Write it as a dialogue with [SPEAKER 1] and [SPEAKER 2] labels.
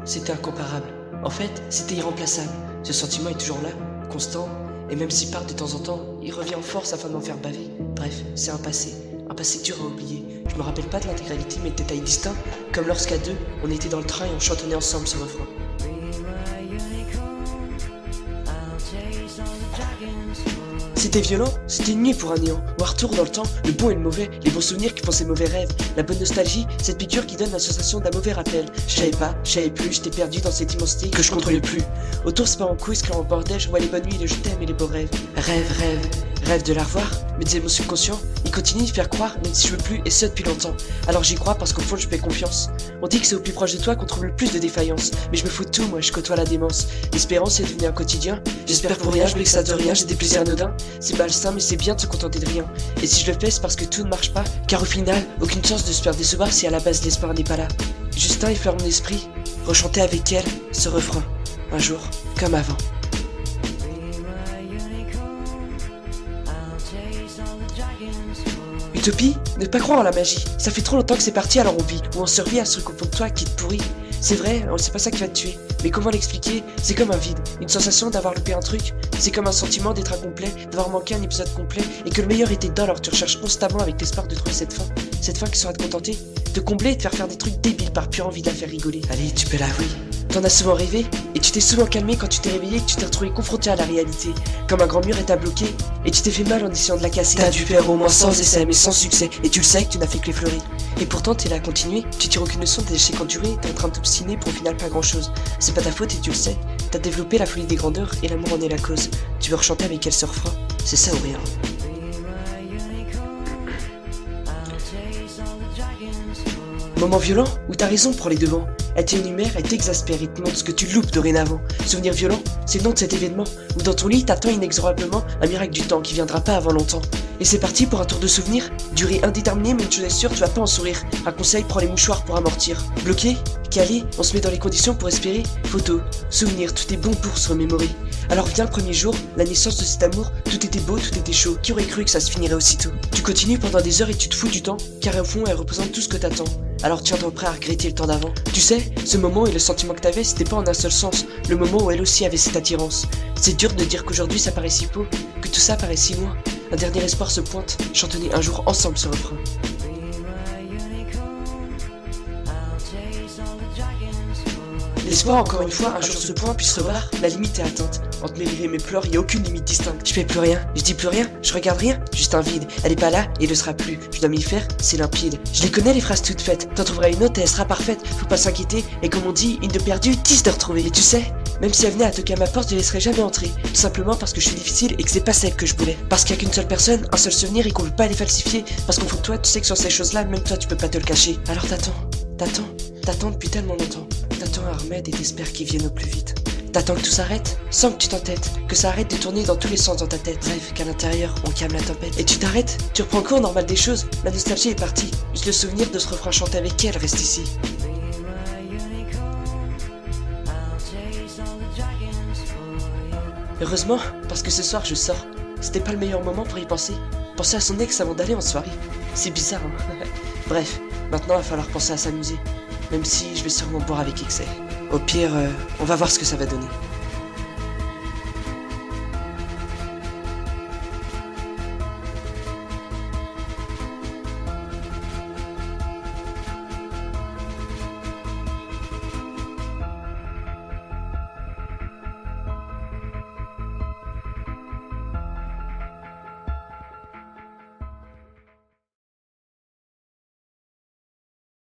[SPEAKER 1] C'était incomparable. En fait, c'était irremplaçable. Ce sentiment est toujours là, constant, et même s'il part de temps en temps, il revient en force afin de m'en faire baver. Bref, c'est un passé dur à oublier. Je me rappelle pas de l'intégralité, mais de détails distincts, comme lorsqu'à deux, on était dans le train et on chantonnait ensemble ce refrain. C'était violent, c'était une nuit pour un néant. Ou un retour dans le temps, le bon et le mauvais, les bons souvenirs qui font ces mauvais rêves. La bonne nostalgie, cette piqûre qui donne la sensation d'un mauvais rappel. Je savais plus, j'étais perdu dans cette immensité que je contrôlais plus. Autour c'est pas en couille, c'est en bordel, je vois les bonnes nuits, le je t'aime et les beaux rêves. Rêve de la revoir, mais des émotions conscients, il continue de faire croire, même si je veux plus, et ce depuis longtemps. Alors j'y crois parce qu'au fond je fais confiance. On dit que c'est au plus proche de toi qu'on trouve le plus de défaillance. Mais je me fous de tout, moi je côtoie la démence. L'espérance est devenue un quotidien. J'espère pour rien, je veux que ça de rien, j'ai des plaisirs anodins. C'est malsain mais c'est bien de se contenter de rien. Et si je le fais c'est parce que tout ne marche pas. Car au final, aucune chance de se faire décevoir si à la base l'espoir n'est pas là. Justin effleure mon esprit, rechanter avec elle ce refrain. Un jour, comme avant. Utopie, ne pas croire en la magie. Ça fait trop longtemps que c'est parti alors on vit. Ou on survit à ce truc au fond de toi qui te pourrit. C'est vrai, c'est pas ça qui va te tuer. Mais comment l'expliquer? C'est comme un vide. Une sensation d'avoir loupé un truc. C'est comme un sentiment d'être incomplet, d'avoir manqué un épisode complet. Et que le meilleur était dedans alors tu recherches constamment avec l'espoir de trouver cette fin. Cette fin qui sera te contenter, te combler et te faire des trucs débiles par pure envie de la faire rigoler. Allez, tu peux l'avouer. T'en as souvent rêvé, et tu t'es souvent calmé quand tu t'es réveillé et que tu t'es retrouvé confronté à la réalité. Comme un grand mur est à bloquer, et tu t'es fait mal en essayant de la casser. T'as dû faire au moins 100 essais, mais sans succès, et tu le sais que tu n'as fait que les fleurir. Et pourtant t'es là à continuer, tu tires aucune leçon des échecs endurés, t'es en train de t'obstiner pour au final pas grand chose. C'est pas ta faute et tu le sais, t'as développé la folie des grandeurs et l'amour en est la cause. Tu veux rechanter avec elle ce refrain, c'est ça ou rien. Moment violent où t'as raison prend les devants. Elle t'énumère, elle t'exaspère et te montre ce que tu loupes dorénavant. Souvenir violent, c'est le nom de cet événement où dans ton lit t'attends inexorablement un miracle du temps qui viendra pas avant longtemps. Et c'est parti pour un tour de souvenirs, durée indéterminée mais une chose est sûre, tu vas pas en sourire. Un conseil, prends les mouchoirs pour amortir. Bloqué, calé, on se met dans les conditions pour espérer. Photos, souvenirs, tout est bon pour se remémorer. Alors vient le premier jour, la naissance de cet amour, tout était beau, tout était chaud. Qui aurait cru que ça se finirait aussitôt? Tu continues pendant des heures et tu te fous du temps, car au fond elle représente tout ce que t'attends. Alors tiens-toi prêt à regretter le temps d'avant. Tu sais, ce moment et le sentiment que t'avais, c'était pas en un seul sens, le moment où elle aussi avait cette attirance. C'est dur de dire qu'aujourd'hui ça paraît si beau, que tout ça paraît si loin. Un dernier espoir se pointe, chantonnez un jour ensemble ce refrain. L'espoir encore une fois, un jour ce point puis se rebarre, la limite est atteinte. Entre mes rires et mes pleurs, y a aucune limite distincte. Je fais plus rien, je dis plus rien, je regarde rien, juste un vide. Elle est pas là et elle le sera plus. Je dois m'y faire, c'est limpide. Je les connais les phrases toutes faites. T'en trouveras une autre et elle sera parfaite. Faut pas s'inquiéter, et comme on dit, une de perdue, 10 de retrouvée. Et tu sais, même si elle venait à toquer à ma porte, je laisserai jamais entrer. Tout simplement parce que je suis difficile et que c'est pas celle que je voulais. Parce qu'il y a qu'une seule personne, un seul souvenir et qu'on veut pas les falsifier. Parce qu'au fond de toi, tu sais que sur ces choses-là, même toi tu peux pas te le cacher. Alors t'attends depuis tellement longtemps. T'attends un remède et t'espères qu'il vienne au plus vite. T'attends que tout s'arrête, sans que tu t'entêtes, que ça arrête de tourner dans tous les sens dans ta tête. Bref, qu'à l'intérieur, on calme la tempête. Et tu t'arrêtes, tu reprends le cours normal des choses. La nostalgie est partie, juste le souvenir de ce refrain chanté avec elle reste ici. Heureusement, parce que ce soir je sors. C'était pas le meilleur moment pour y penser. Penser à son ex avant d'aller en soirée. C'est bizarre, hein. Bref, maintenant il va falloir penser à s'amuser. Même si je vais sûrement boire avec excès. Au pire, on va voir ce que ça va donner.